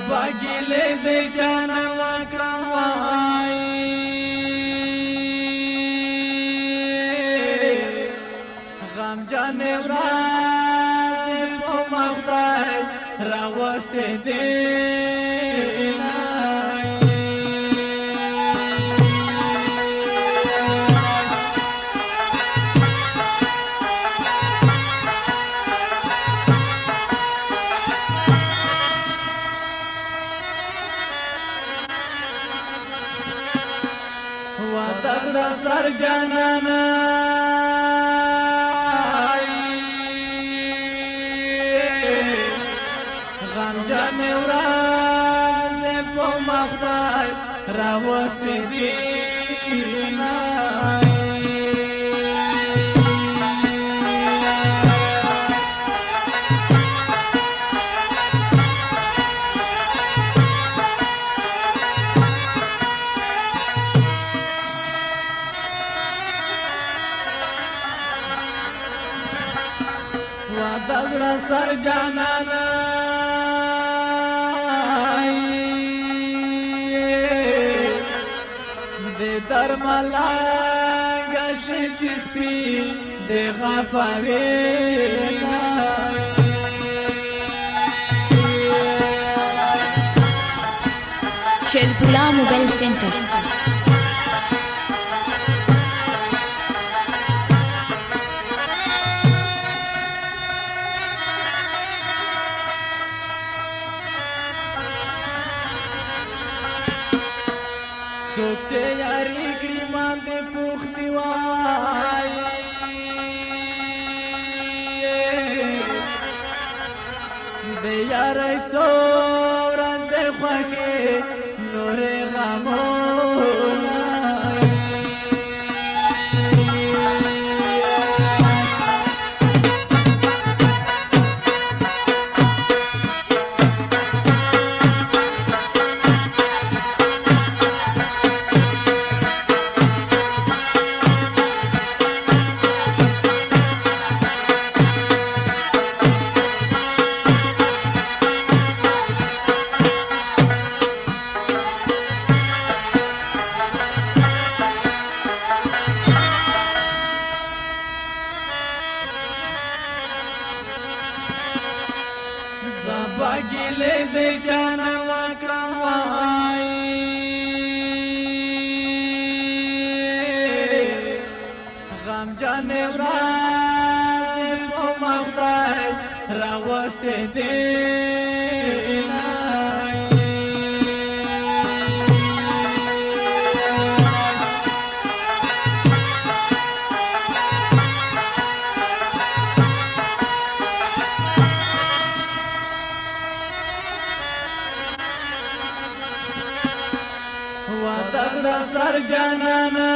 باګلې د جان وکړای غم جان ورځ په مخدای راوسته دې ودغړه سر جانانا غم جان ورځ په مخدای راوستې دي ودغړه سر جانانا د درملا غش چسپی د غپاوي شریف الله موبایل سنټر څوک چې یاري کړي باندې پوخ دیوای د یاري څورند خوږه نور غمونه باګلې د جان وکړای غم جان ورځ په مخدای راوستې دي ودغړه سر جانانا